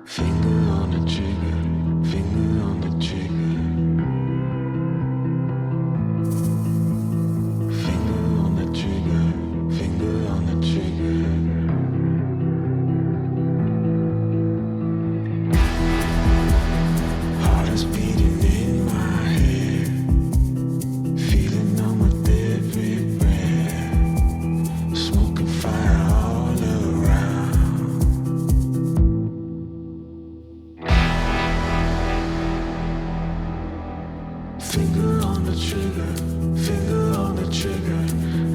Finger on the trigger, finger on the trigger. Finger on the trigger, finger on the trigger. Heart is beating in my head, feeling numb with every breath, smoking fire all around. Finger on the trigger, finger on the trigger.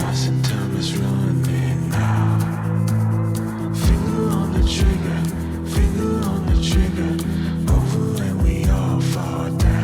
I said time is running out. Finger on the trigger, finger on the trigger. Over and we all fall down.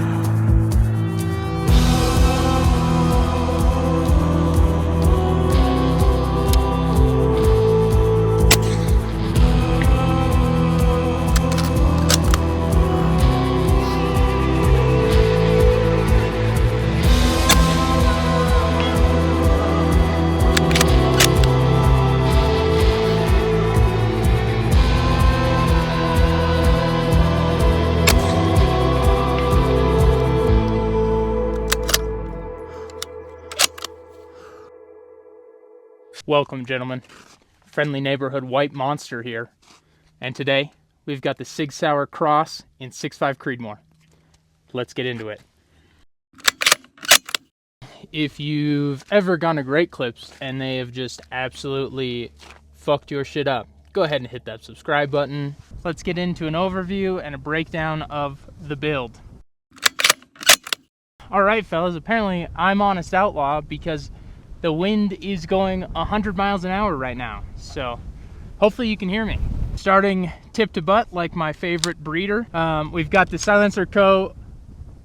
Welcome, gentlemen. Friendly neighborhood white monster here. And today, we've got the Sig Sauer Cross in 6.5 Creedmoor. Let's get into it. If you've ever gone to Great Clips and they have just absolutely fucked your shit up, go ahead and hit that subscribe button. Let's get into an overview and a breakdown of the build. Alright, fellas, apparently I'm Honest Outlaw because the wind is going 100 miles an hour right now, so hopefully you can hear me. Starting tip to butt like my favorite breeder, we've got the Silencer Co.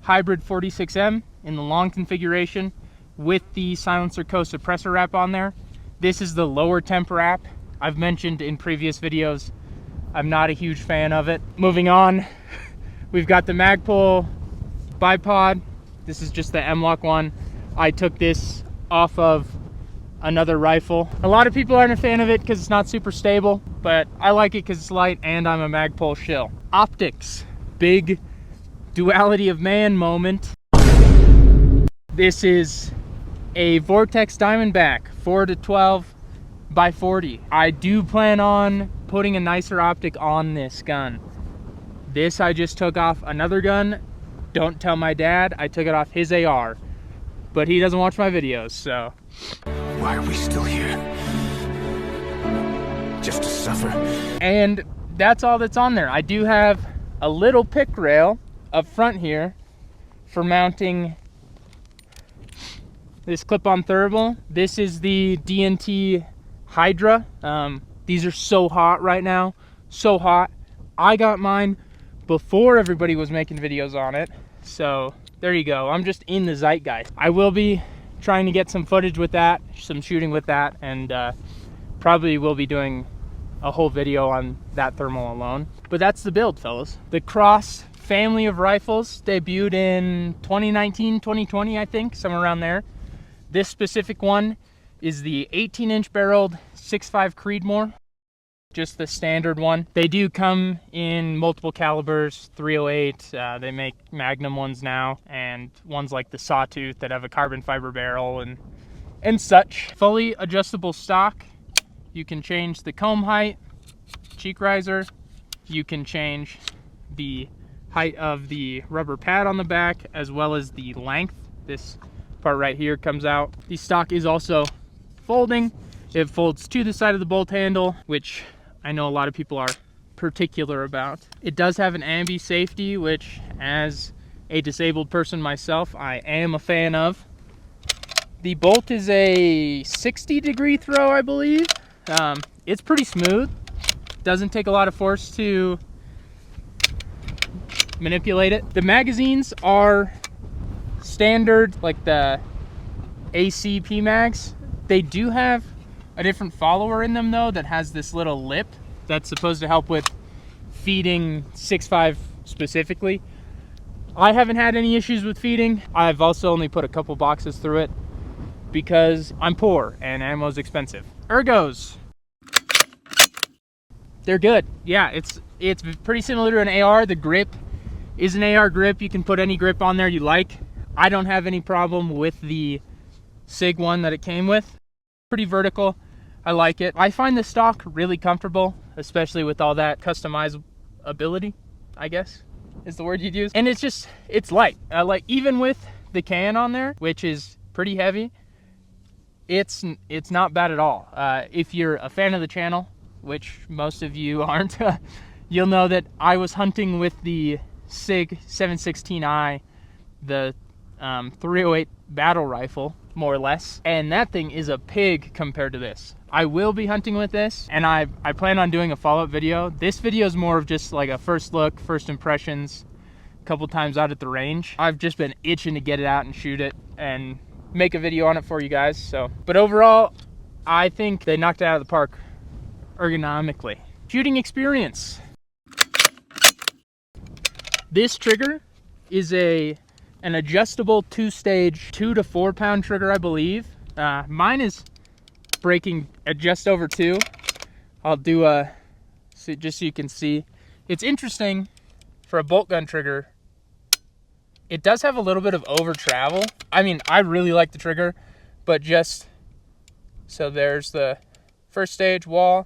Hybrid 46M in the long configuration with the Silencer Co. suppressor wrap on there. This is the lower temp wrap. I've mentioned in previous videos, I'm not a huge fan of it. Moving on, we've got the Magpul bipod. This is just the M-Lock one. I took this off of another rifle. A lot of people aren't a fan of it because it's not super stable, but I like it because it's light and I'm a Magpul shill. Optics, big duality of man moment. This is a Vortex Diamondback 4-12 by 40. I do plan on putting a nicer optic on this gun. This I just took off another gun. Don't tell my dad, I took it off his AR. But he doesn't watch my videos, so. Why are we still here? Just to suffer? And that's all that's on there. I do have a little pick rail up front here for mounting this clip-on thermal. This is the D&T Hydra. These are so hot right now, so hot. I got mine before everybody was making videos on it, so there you go. I'm just in the zeitgeist. I will be trying to get some footage with that, some shooting with that, and probably will be doing a whole video on that thermal alone. But that's the build, fellas. The Cross family of rifles debuted in 2019, 2020, I think, somewhere around there. This specific one is the 18-inch barreled 6.5 Creedmoor. Just the standard one. They do come in multiple calibers, 308, they make Magnum ones now, and ones like the Sawtooth that have a carbon fiber barrel and such. Fully adjustable stock. You can change the comb height, cheek riser. You can change the height of the rubber pad on the back, as well as the length. This part right here comes out. The stock is also folding. It folds to the side of the bolt handle, which I know a lot of people are particular about. It does have an ambi safety, which as a disabled person myself, I am a fan of. The bolt is a 60-degree throw, I believe. It's pretty smooth. Doesn't take a lot of force to manipulate it. The magazines are standard, like the AC PMags. They do have a different follower in them though that has this little lip that's supposed to help with feeding 6.5 specifically. I haven't had any issues with feeding. I've also only put a couple boxes through it because I'm poor and ammo's expensive. Ergos, they're good. Yeah, It's pretty similar to an AR. The grip is an AR grip. You can put any grip on there you like. I don't have any problem with the Sig one that it came with. Pretty vertical. I like it. I find the stock really comfortable, especially with all that customizability, I guess is the word you'd use. And it's light. Like, even with the can on there, which is pretty heavy, it's not bad at all. If you're a fan of the channel, which most of you aren't, you'll know that I was hunting with the Sig 716i, the 308 battle rifle, more or less, and that thing is a pig compared to this. I will be hunting with this, and I plan on doing a follow-up video. This video is more of just like a first look, first impressions, a couple times out at the range. I've just been itching to get it out and shoot it and make a video on it for you guys. So, but overall, I think they knocked it out of the park ergonomically. Shooting experience. This trigger is an adjustable 2-stage 2 to 4 pound trigger, I believe. Mine is breaking at just over 2. I'll do just so you can see. It's interesting for a bolt gun trigger. It does have a little bit of over travel. I mean, I really like the trigger, but just so there's the first stage, wall,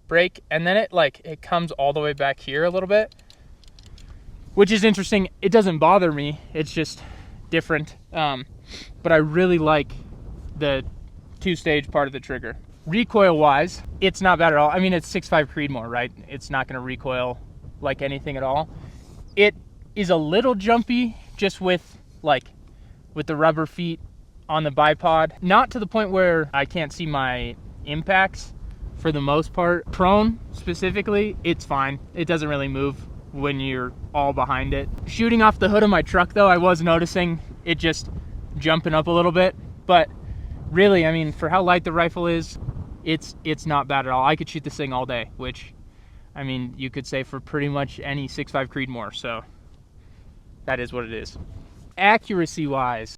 break, and then it comes all the way back here a little bit, which is interesting. It doesn't bother me. It's just different. But I really like the 2-stage part of the trigger. Recoil wise, it's not bad at all. I mean, it's 6.5 Creedmoor, right? It's not gonna recoil like anything at all. It is a little jumpy just with the rubber feet on the bipod. Not to the point where I can't see my impacts for the most part. Prone specifically, it's fine. It doesn't really move when you're all behind it. Shooting off the hood of my truck though, I was noticing it just jumping up a little bit, but really, I mean, for how light the rifle is, it's not bad at all. I could shoot this thing all day, which, I mean, you could say for pretty much any 6.5 Creedmoor, so that is what it is. Accuracy wise,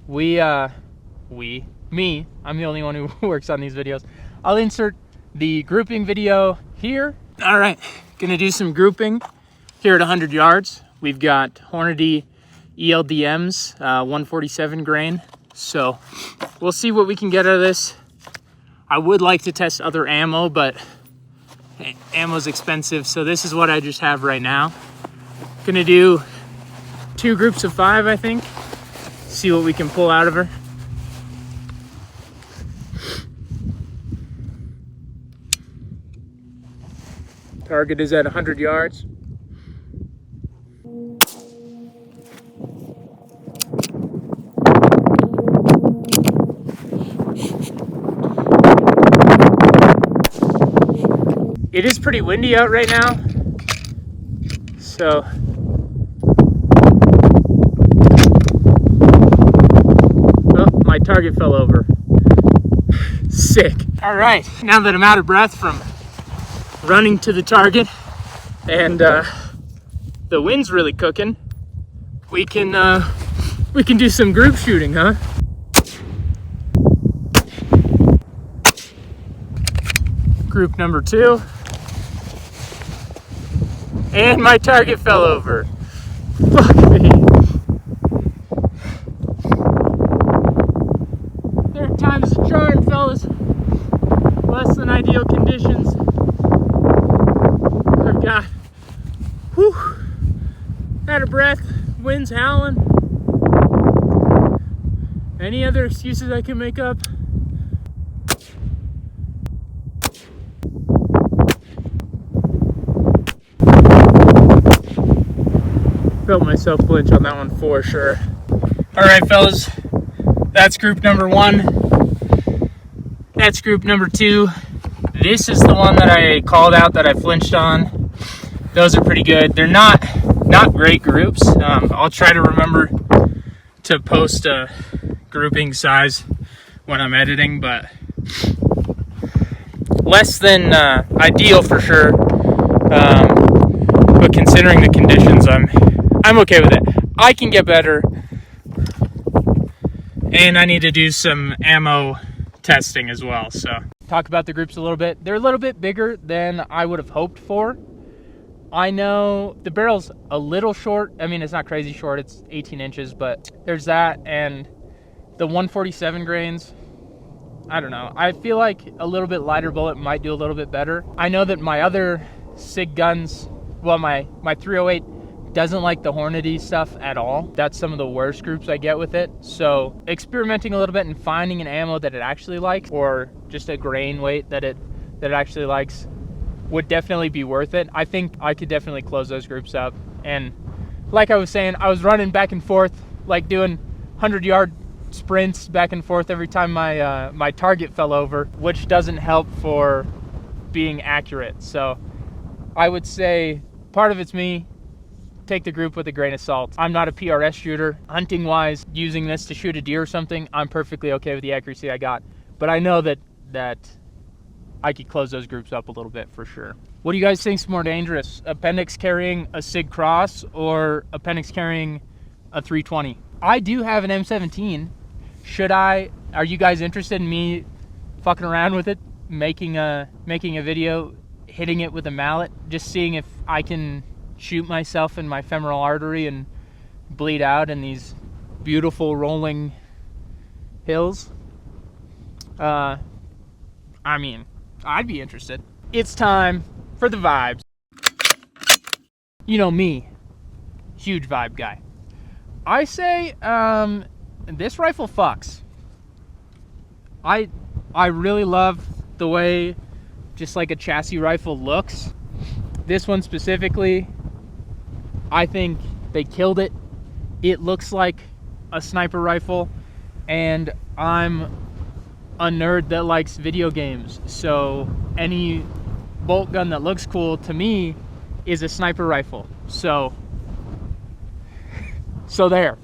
I'm the only one who works on these videos. I'll insert the grouping video here. All right, gonna do some grouping here at 100 yards. We've got Hornady ELDMs, 147 grain. So we'll see what we can get out of this. I would like to test other ammo, but ammo's expensive. So this is what I just have right now. Gonna do 2 groups of 5, I think. See what we can pull out of her. Target is at 100 yards. It is pretty windy out right now, so oh, my target fell over. Sick. All right, now that I'm out of breath from running to the target and the wind's really cooking, we can do some group shooting, huh? Group number 2. And my target fell over. Fuck me. There are times to charge, fellas. Less than ideal conditions. I've got, out of breath, wind's howling. Any other excuses I can make up? Felt myself flinch on that one for sure. All right, fellas, that's group number 1. That's group number 2. This is the one that I called out that I flinched on. Those are pretty good. They're not great groups. I'll try to remember to post a grouping size when I'm editing, but less than ideal for sure. But considering the conditions, I'm okay with it. I can get better, and I need to do some ammo testing as well. So talk about the groups a little bit. They're a little bit bigger than I would have hoped for. I know the barrel's a little short. I mean, it's not crazy short, it's 18 inches, but there's that, and the 147 grains, I don't know. I feel like a little bit lighter bullet might do a little bit better. I know that my other SIG guns, well, my 308 doesn't like the Hornady stuff at all. That's some of the worst groups I get with it. So experimenting a little bit and finding an ammo that it actually likes, or just a grain weight that it actually likes, would definitely be worth it. I think I could definitely close those groups up. And like I was saying, I was running back and forth, like doing 100-yard sprints back and forth every time my target fell over, which doesn't help for being accurate. So I would say part of it's me. Take the group with a grain of salt. I'm not a PRS shooter. Hunting wise, using this to shoot a deer or something, I'm perfectly okay with the accuracy I got. But I know that I could close those groups up a little bit for sure. What do you guys think's more dangerous? Appendix carrying a SIG Cross or appendix carrying a 320? I do have an M17. Are you guys interested in me fucking around with it? Making a video, hitting it with a mallet, just seeing if I can shoot myself in my femoral artery and bleed out in these beautiful rolling hills. I mean, I'd be interested. It's time for the vibes. You know me, huge vibe guy. I say this rifle fucks. I really love the way just like a chassis rifle looks. This one specifically, I think they killed it. It looks like a sniper rifle, and I'm a nerd that likes video games, so any bolt gun that looks cool to me is a sniper rifle. So there.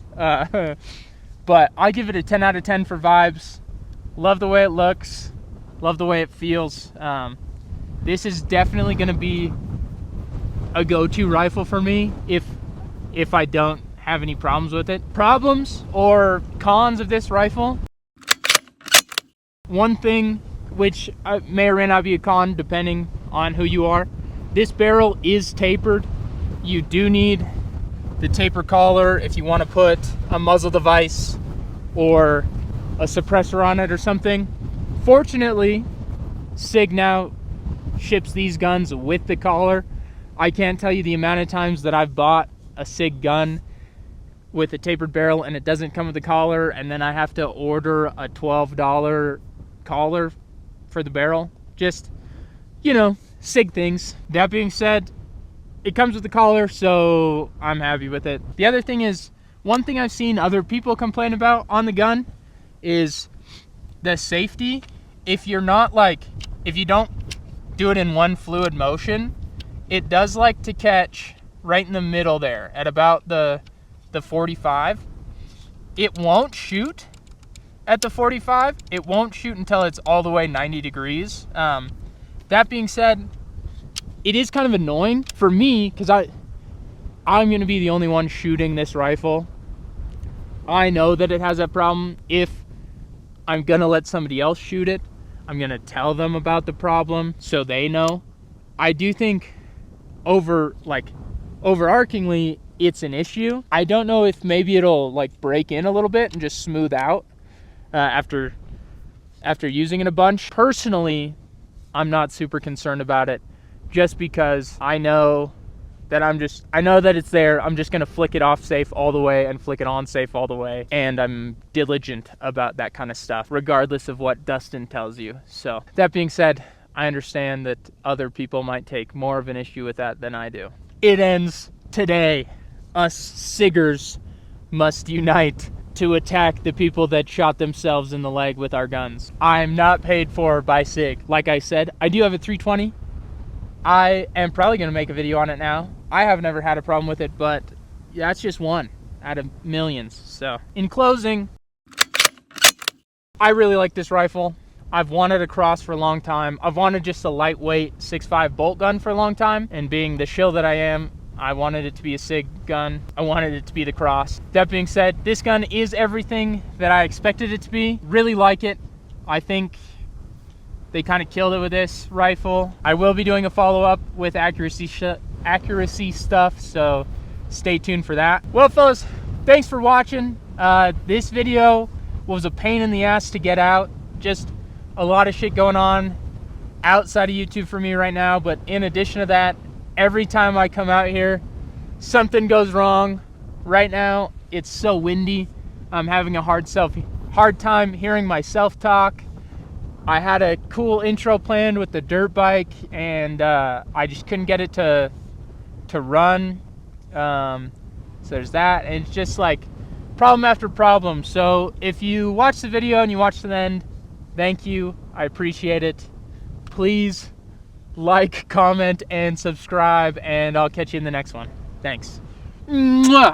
But I give it a 10 out of 10 for vibes. Love the way it looks, love the way it feels. This is definitely going to be a go-to rifle for me if I don't have any problems with it. Problems or cons of this rifle? One thing, which may or may not be a con depending on who you are, this barrel is tapered. You do need the taper collar if you want to put a muzzle device or a suppressor on it or something. Fortunately, SIG now ships these guns with the collar. I can't tell you the amount of times that I've bought a SIG gun with a tapered barrel and it doesn't come with the collar, and then I have to order a $12 collar for the barrel. Just, you know, SIG things. That being said, it comes with the collar, so I'm happy with it. The other thing is, one thing I've seen other people complain about on the gun is the safety. If you don't do it in one fluid motion, it does like to catch right in the middle there at about the 45. It won't shoot at the 45. It won't shoot until it's all the way 90 degrees. That being said, it is kind of annoying for me because I'm going to be the only one shooting this rifle. I know that it has that problem. If I'm going to let somebody else shoot it, I'm going to tell them about the problem so they know. I do think overarchingly it's an issue. I don't know if maybe it'll like break in a little bit and just smooth out after using it a bunch. Personally, I'm not super concerned about it, just because I know that it's there. I'm just gonna flick it off safe all the way and flick it on safe all the way, and I'm diligent about that kind of stuff regardless of what Dustin tells you. So that being said, I understand that other people might take more of an issue with that than I do. It ends today. Us Siggers must unite to attack the people that shot themselves in the leg with our guns. I'm not paid for by SIG. Like I said, I do have a 320. I am probably going to make a video on it now. I have never had a problem with it, but that's just one out of millions. So, in closing, I really like this rifle. I've wanted a cross for a long time. I've wanted just a lightweight 6.5 bolt gun for a long time, and being the shill that I am, I wanted it to be a SIG gun. I wanted it to be the cross. That being said, this gun is everything that I expected it to be. Really like it. I think They kind of killed it with this rifle. I will be doing a follow-up with accuracy stuff, so stay tuned for that. Well, fellas, thanks for watching. This video was a pain in the ass to get out. Just a lot of shit going on outside of YouTube for me right now, but in addition to that, every time I come out here, something goes wrong. Right now, it's so windy. I'm having a hard time hearing myself talk. I had a cool intro planned with the dirt bike, and I just couldn't get it to run. So there's that, and it's just like problem after problem. So if you watch the video and you watch to the end, thank you. I appreciate it. Please like, comment, and subscribe, and I'll catch you in the next one. Thanks. Mwah!